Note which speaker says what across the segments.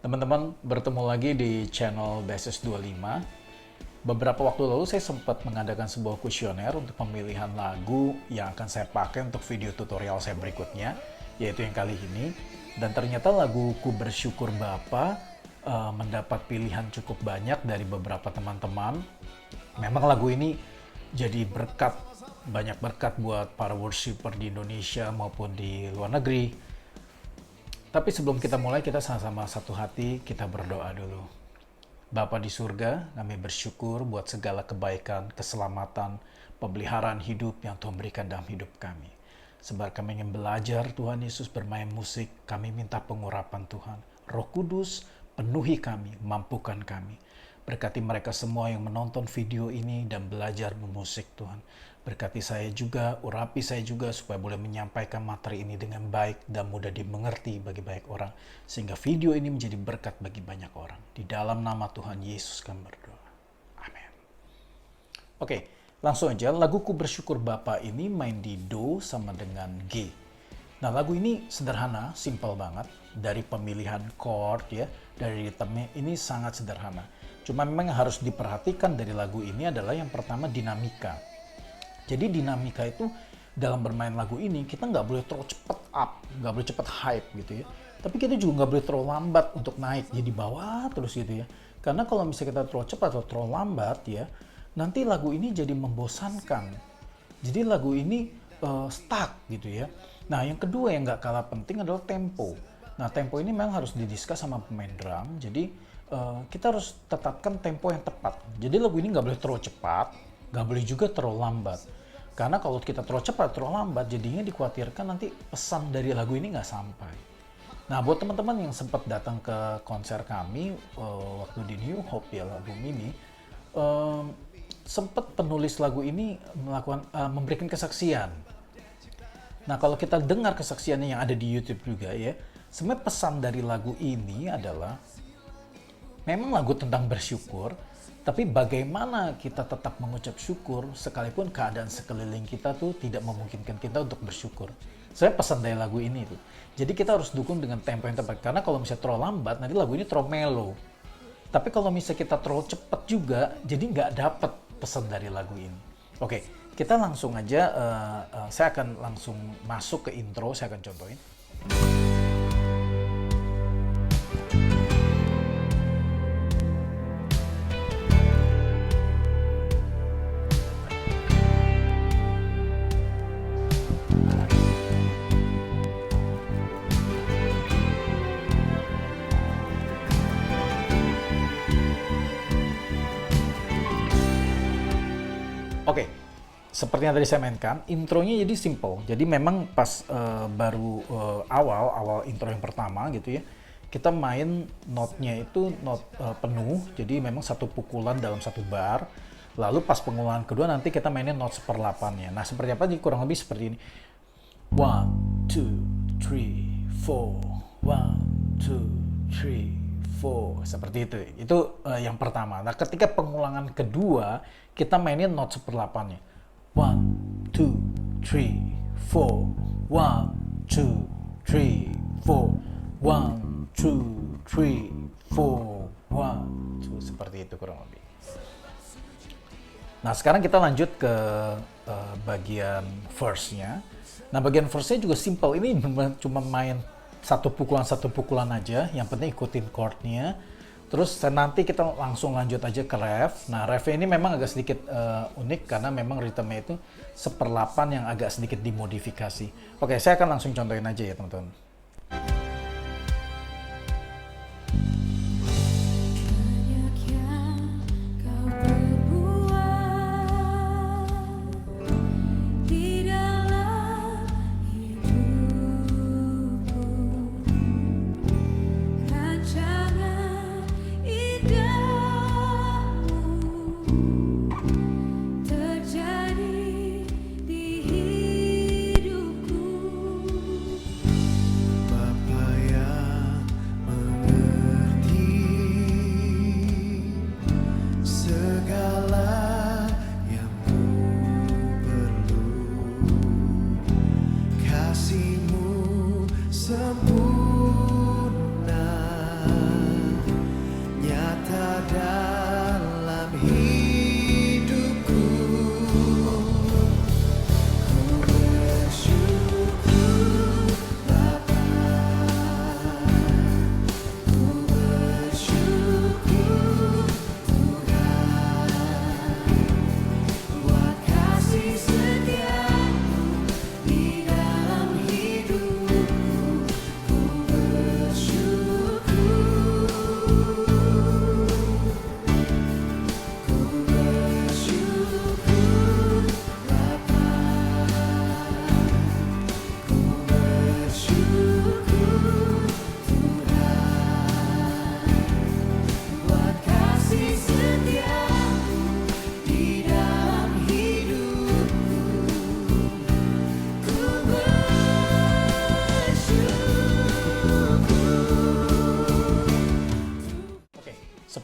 Speaker 1: Teman-teman, bertemu lagi di channel Basis 25. Beberapa waktu lalu saya sempat mengadakan sebuah kuesioner untuk pemilihan lagu yang akan saya pakai untuk video tutorial saya berikutnya, yaitu yang kali ini. Dan ternyata lagu Ku Bersyukur Bapa mendapat pilihan cukup banyak dari beberapa teman-teman. Memang lagu ini jadi banyak berkat buat para worshiper di Indonesia maupun di luar negeri. Tapi sebelum kita mulai, kita sama-sama satu hati, kita berdoa dulu. Bapa di surga, kami bersyukur buat segala kebaikan, keselamatan, pemeliharaan hidup yang Tuhan berikan dalam hidup kami. Sebab kami ingin belajar Tuhan Yesus bermain musik, kami minta pengurapan Tuhan. Roh Kudus, penuhi kami, mampukan kami. Berkati mereka semua yang menonton video ini dan belajar memusik Tuhan. Berkati saya juga, urapi saya juga supaya boleh menyampaikan materi ini dengan baik dan mudah dimengerti bagi banyak orang. Sehingga video ini menjadi berkat bagi banyak orang. Di dalam nama Tuhan Yesus kami berdoa. Amin. Oke, langsung aja. Lagu Ku Bersyukur Bapa ini main di Do sama dengan G. Nah, lagu ini sederhana, simple banget. Dari pemilihan chord ya, dari ritmenya ini sangat sederhana. Cuma memang yang harus diperhatikan dari lagu ini adalah yang pertama dinamika. Jadi dinamika itu dalam bermain lagu ini kita nggak boleh terlalu cepet up, nggak boleh cepet hype gitu ya. Tapi kita juga nggak boleh terlalu lambat untuk naik, jadi bawah terus gitu ya. Karena kalau misalnya kita terlalu cepat atau terlalu lambat ya, nanti lagu ini jadi membosankan. Jadi lagu ini stuck gitu ya. Nah yang kedua yang nggak kalah penting adalah tempo. Nah tempo ini memang harus didiskus sama pemain drum. Jadi kita harus tetapkan tempo yang tepat. Jadi lagu ini nggak boleh terlalu cepat, nggak boleh juga terlalu lambat. Karena kalau kita terlalu cepat, terlalu lambat, jadinya dikhawatirkan nanti pesan dari lagu ini nggak sampai. Nah, buat teman-teman yang sempat datang ke konser kami waktu di New Hope ya, album ini, sempat penulis lagu ini memberikan kesaksian. Nah, kalau kita dengar kesaksiannya yang ada di YouTube juga ya, sebenarnya pesan dari lagu ini adalah memang lagu tentang bersyukur, tapi bagaimana kita tetap mengucap syukur sekalipun keadaan sekeliling kita tuh tidak memungkinkan kita untuk bersyukur. Saya pesan dari lagu ini tuh. Jadi kita harus dukung dengan tempo yang tepat. Karena kalau misalnya terlalu lambat, nanti lagu ini terlalu mellow. Tapi kalau misalnya kita terlalu cepat juga, jadi nggak dapet pesan dari lagu ini. Oke, kita langsung aja, saya akan langsung masuk ke intro, saya akan contohin. Oke, seperti yang tadi saya mainkan, intronya jadi simple. Jadi memang pas baru awal intro yang pertama gitu ya, kita main notnya itu not penuh, jadi memang satu pukulan dalam satu bar. Lalu pas pengulangan kedua nanti kita mainin not seperlapannya. Nah seperti apa? Jadi kurang lebih seperti ini. 1, 2, 3, 4, 1, 2, 3, 4, seperti itu yang pertama. Nah ketika pengulangan kedua kita mainin not seperlapannya 1, 2, 3, 4, 1, 2, 3, 4, 1, 2, 3, 4, 1, 2, seperti itu kurang lebih. Nah sekarang kita lanjut ke bagian verse-nya. Nah bagian verse-nya juga simple, ini cuma main satu pukulan aja, yang penting ikutin chord-nya. Terus nanti kita langsung lanjut aja ke ref. Nah refnya ini memang agak sedikit unik karena memang ritmenya itu seperlapan yang agak sedikit dimodifikasi. Oke, saya akan langsung contohin aja ya teman-teman.
Speaker 2: Bapa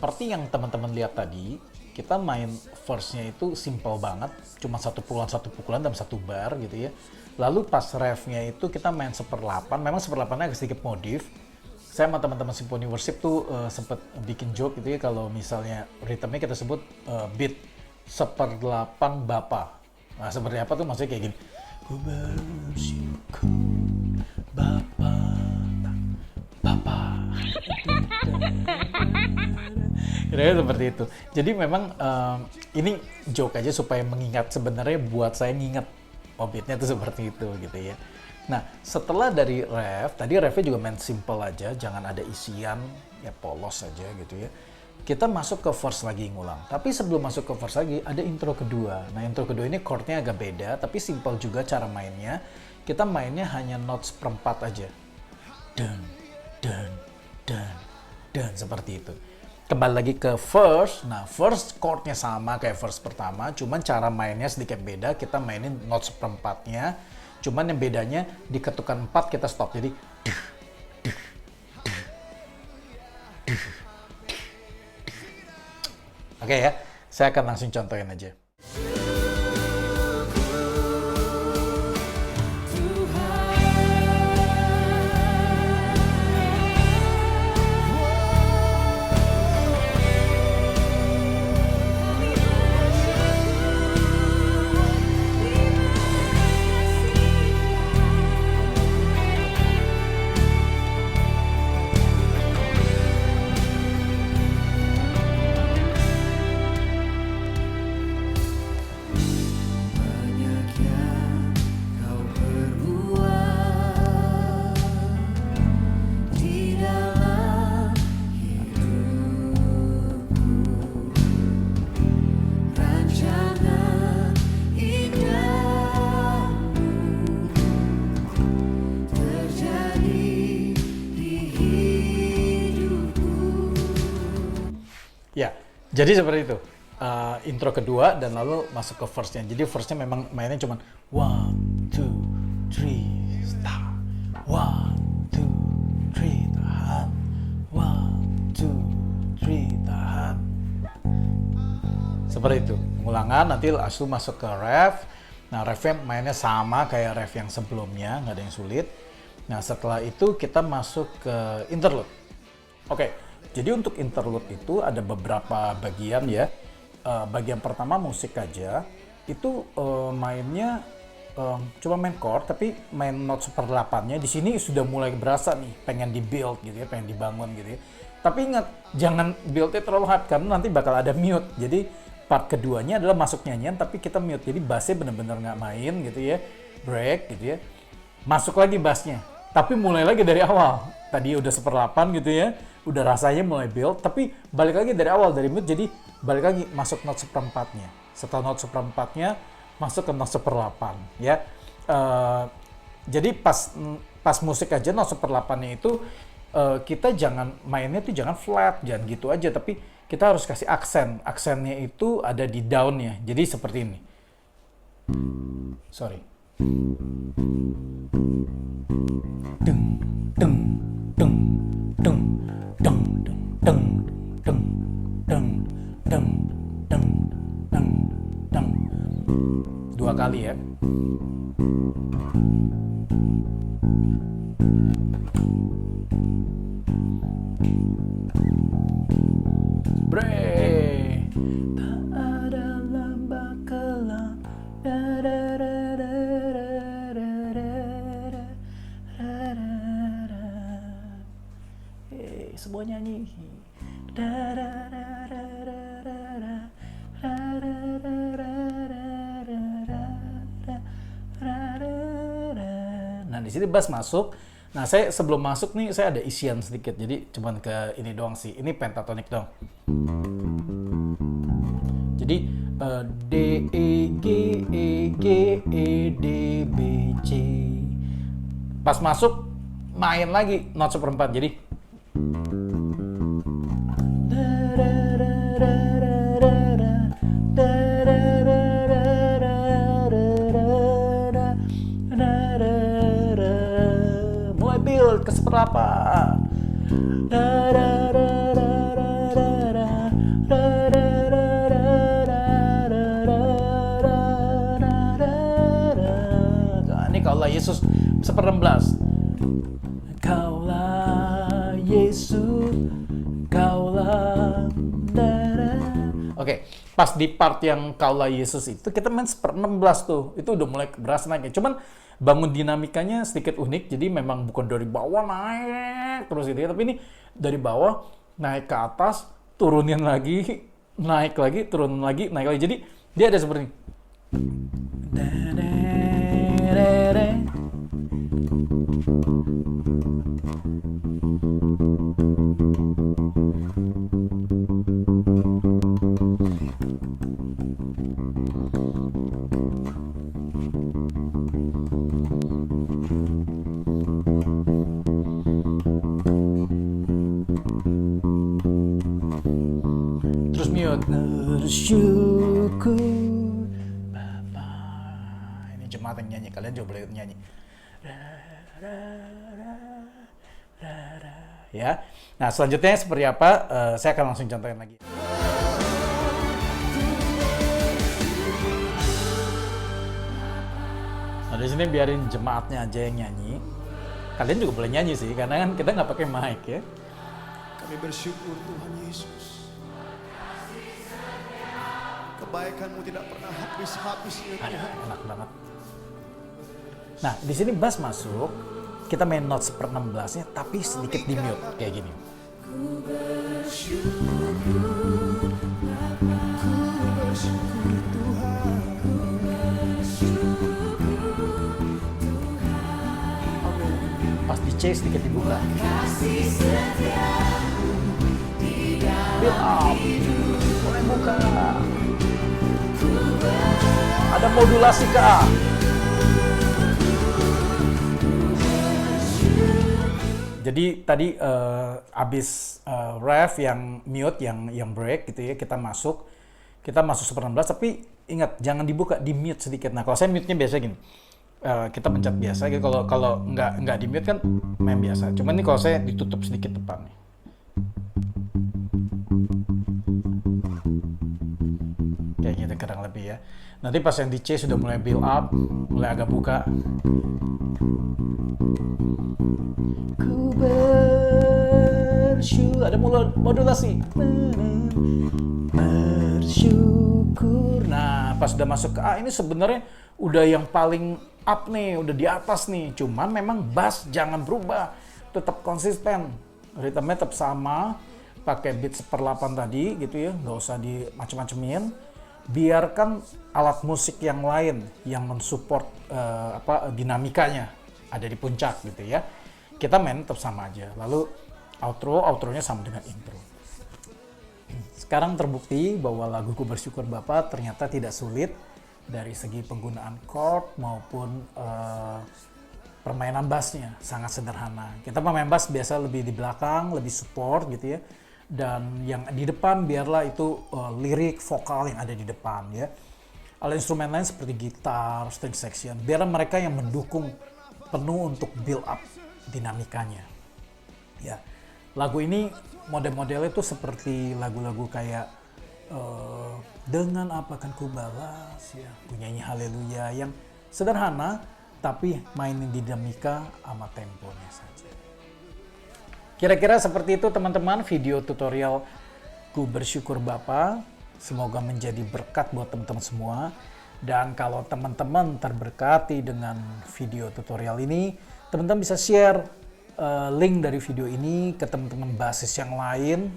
Speaker 1: seperti yang teman-teman lihat tadi, kita main verse-nya itu simple banget, cuma satu pukulan dalam satu bar gitu ya. Lalu pas ref-nya itu kita main 1/8, memang 1/8-nya agak sedikit modif. Saya sama teman-teman Symphony Worship tuh sempet bikin joke gitu ya, kalau misalnya rhythmnya kita sebut beat 1/8 Bapa. Nah seperti apa tuh, maksudnya kayak gini. Ku bersyukur Bapa, Bapa. Kira-kira seperti itu. Jadi memang ini joke aja supaya mengingat, sebenarnya buat saya nginget beatnya tuh seperti itu gitu ya. Nah setelah dari ref, tadi refnya juga main simple aja, jangan ada isian, ya polos aja gitu ya. Kita masuk ke verse lagi ngulang. Tapi sebelum masuk ke verse lagi ada intro kedua. Nah intro kedua ini chordnya agak beda, tapi simple juga cara mainnya. Kita mainnya hanya notes seperempat aja. Dan, seperti itu. Kembali lagi ke verse. Nah, verse chordnya sama kayak verse pertama, cuman cara mainnya sedikit beda. Kita mainin note seperempatnya, cuman yang bedanya di ketukan 4 kita stop. Jadi oke ya, saya akan langsung contohin aja. Ya, jadi seperti itu. Intro kedua dan lalu masuk ke verse-nya. Jadi verse-nya memang mainnya cuma 1, 2, 3, stop. 1, 2, 3, tahan. 1, 2, 3, tahan. Seperti itu. Pengulangan, nanti langsung masuk ke ref. Nah, refnya mainnya sama kayak ref yang sebelumnya, nggak ada yang sulit. Nah, setelah itu kita masuk ke interlude. Oke. Jadi untuk interlude itu ada beberapa bagian ya. Bagian pertama musik aja, itu mainnya cuma main chord, tapi main note 1/8-nya di sini sudah mulai berasa nih, pengen di build gitu ya, pengen dibangun gitu ya. Tapi ingat, jangan build-nya terlalu hard karena nanti bakal ada mute. Jadi part keduanya adalah masuk nyanyian tapi kita mute. Jadi bassnya bener-bener nggak main gitu ya, break gitu ya. Masuk lagi bassnya, tapi mulai lagi dari awal. Tadi udah 1/8 gitu ya, udah rasanya mulai build, tapi balik lagi dari awal, dari mute, jadi balik lagi masuk note 1/4-nya. Setelah note 1/4-nya, masuk ke note 1/8 ya. Jadi pas musik aja note 1/8-nya itu, kita jangan mainnya tuh jangan flat, jangan gitu aja, tapi kita harus kasih aksen. Aksennya itu ada di down-nya, jadi seperti ini. Sorry. Deng, deng, deng, deng, deng, deng, deng, deng, deng, deng, deng, deng. 2 kali ya. Break. Tak ada lambang kelam. Semua nyanyi. Nah di sini bass masuk. Nah saya sebelum masuk nih saya ada isian sedikit. Jadi cuman ke ini doang sih. Ini pentatonik doang. Jadi D E G E G E D B C. Pas masuk main lagi note 1/4. Jadi mulai build ke 1/8. Kaulah Yesus 1/16. Kaulah Yesus, kaulah Oke, pas di part yang Kaulah Yesus itu kita main 1/16 tuh. Itu udah mulai berasa naik. Cuman bangun dinamikanya sedikit unik. Jadi memang bukan dari bawah naik terus gitu ya, tapi ini dari bawah naik ke atas, turunin lagi, naik lagi, turun lagi, naik lagi. Jadi dia ada seperti ini. Terus mute. Bersyukur Bapa. Ini jemaat yang nyanyi, kalian juga boleh nyanyi. Ya. Nah, selanjutnya seperti apa? Saya akan langsung contohin lagi. Nah, di sini biarin jemaatnya aja yang nyanyi. Kalian juga boleh nyanyi sih, karena kan kita nggak pakai mic ya.
Speaker 2: Kami bersyukur Tuhan Yesus. Kebaikan-Mu tidak pernah habis-habisnya
Speaker 1: Aduh,
Speaker 2: Tuhan.
Speaker 1: enak banget. Nah, di sini bass masuk, kita main note 1/16-nya, tapi sedikit di mute kayak gini. Pas di C sedikit dibuka. Build up, mulai buka. Ada modulasi ke A. Jadi tadi abis ref yang mute, yang break gitu ya, kita masuk 1/16, tapi ingat jangan dibuka, di mute sedikit. Nah kalau saya mute-nya biasa gini, kita pencet biasa. Gitu. Kalau nggak di mute kan main biasa. Cuman ini kalau saya ditutup sedikit depan nih. Kayak gitu kurang lebih ya. Nanti pas yang di C sudah mulai build up, mulai agak buka. Ku bersyukur, ada modulasi. Bersyukur. Nah, pas udah masuk ke A ini sebenarnya udah yang paling up nih, udah di atas nih. Cuman memang bass jangan berubah, tetap konsisten. Ritmenya tetap sama, pakai beat 1/8 tadi gitu ya, nggak usah di macem-macemin. Biarkan alat musik yang lain yang mensupport dinamikanya ada di puncak gitu ya. Kita main tetap sama aja. Lalu outronya sama dengan intro. Sekarang terbukti bahwa lagu Ku Bersyukur Bapa ternyata tidak sulit dari segi penggunaan chord maupun permainan bassnya, sangat sederhana. Kita pemain bass biasa lebih di belakang, lebih support gitu ya. Dan yang di depan biarlah itu lirik vokal yang ada di depan ya. Alat instrumen lain seperti gitar, string section, biarlah mereka yang mendukung penuh untuk build up dinamikanya. Ya, lagu ini model-modelnya itu seperti lagu-lagu kayak dengan apa kan ku balas ya, ku nyanyi haleluya, yang sederhana tapi mainin dinamika sama temponya saja. Kira-kira seperti itu teman-teman video tutorial Ku Bersyukur Bapa. Semoga menjadi berkat buat teman-teman semua. Dan kalau teman-teman terberkati dengan video tutorial ini, teman-teman bisa share link dari video ini ke teman-teman basis yang lain,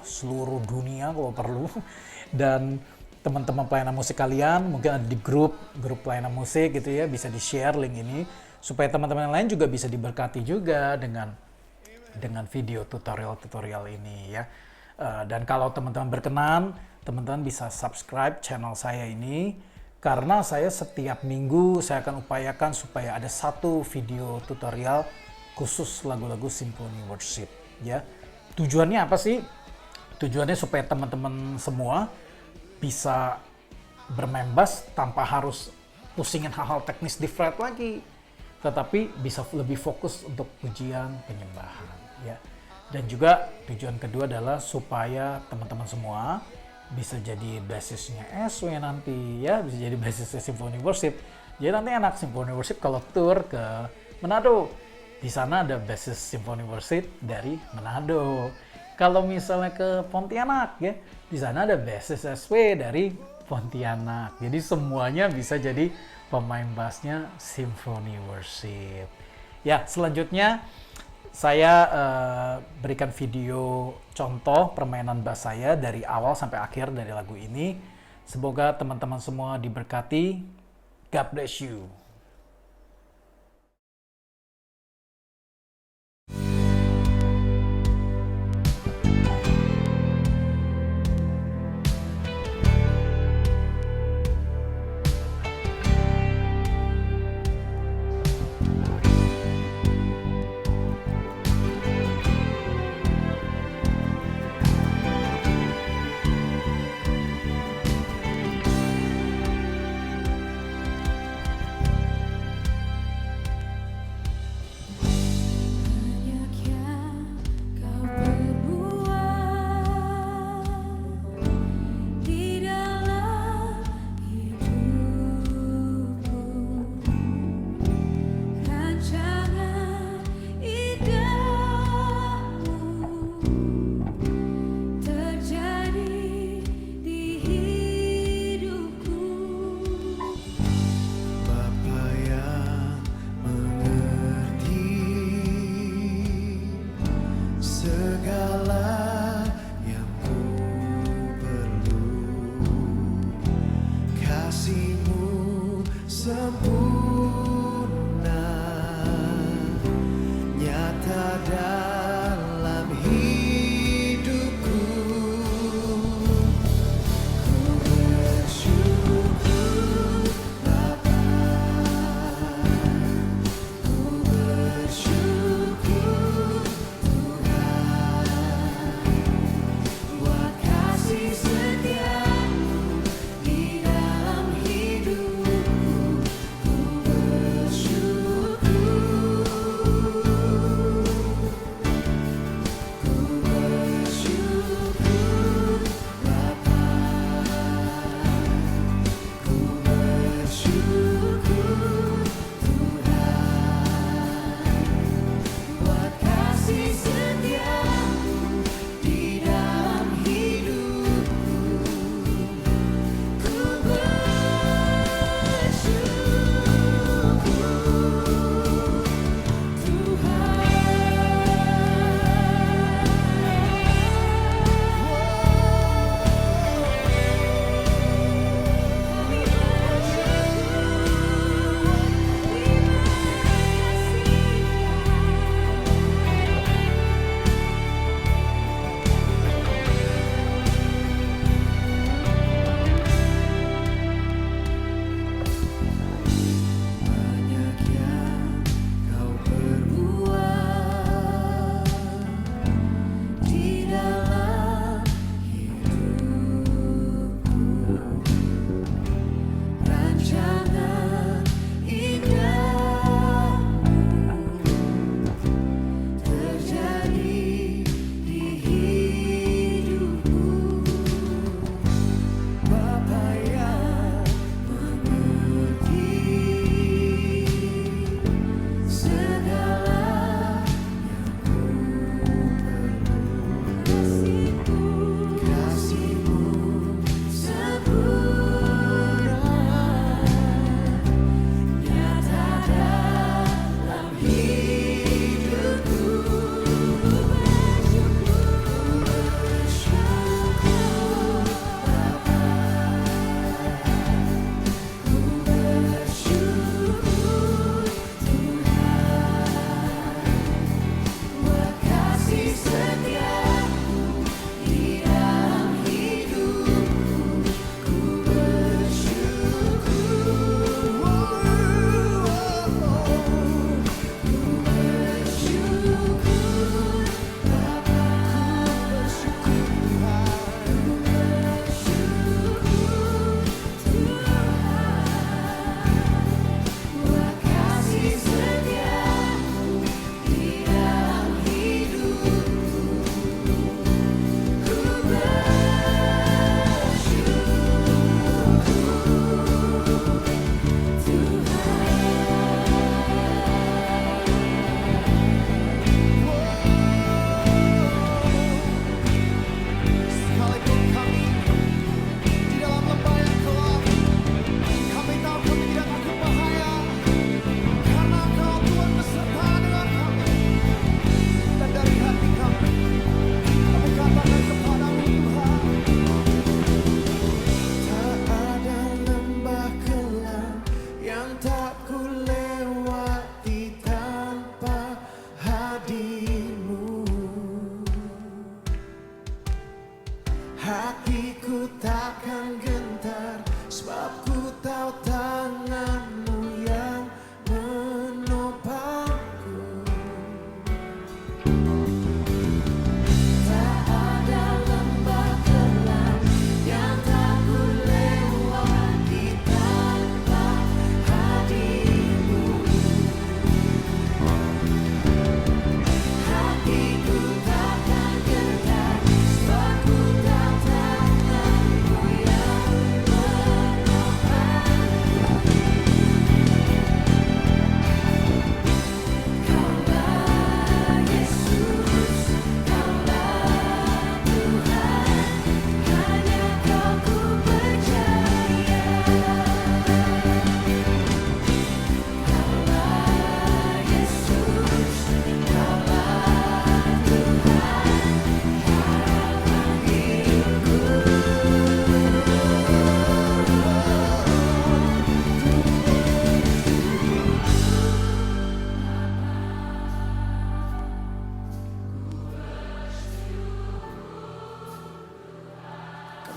Speaker 1: seluruh dunia kalau perlu. Dan teman-teman pelayanan musik kalian, mungkin ada di grup pelayanan musik gitu ya, bisa di-share link ini. Supaya teman-teman yang lain juga bisa diberkati juga dengan video tutorial ini ya. Dan kalau teman-teman berkenan, teman-teman bisa subscribe channel saya ini, karena saya setiap minggu saya akan upayakan supaya ada satu video tutorial khusus lagu-lagu Symphony Worship ya. Tujuannya apa sih? Tujuannya supaya teman-teman semua bisa bermain bass tanpa harus pusingin hal-hal teknis di fret lagi, tetapi bisa lebih fokus untuk pujian penyembahan ya. Dan juga tujuan kedua adalah supaya teman-teman semua bisa jadi bassisnya SW nanti ya, bisa jadi bassisnya Symphony Worship, Jadi nanti anak Symphony Worship kalau tour ke Manado, di sana ada bassist Symphony Worship dari Manado. Kalau misalnya ke Pontianak ya, di sana ada bassist SW dari Pontianak. Jadi semuanya bisa jadi pemain bassnya Symphony Worship. Ya, selanjutnya saya berikan video contoh permainan bass saya dari awal sampai akhir dari lagu ini. Semoga teman-teman semua diberkati. God bless you.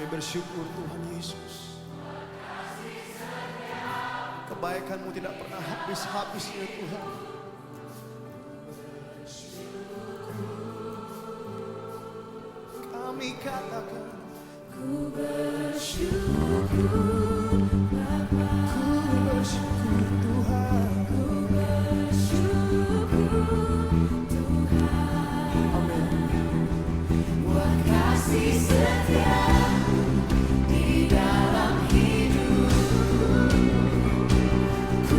Speaker 2: Kami bersyukur Tuhan Yesus. Kebaikan-Mu tidak pernah habis-habisnya Tuhan. Kami katakan ku bersyukur Bapa, ku bersyukur Tuhan, ku bersyukur Tuhan. Amin. Buat kasih setia-Mu di dalam hidup, ku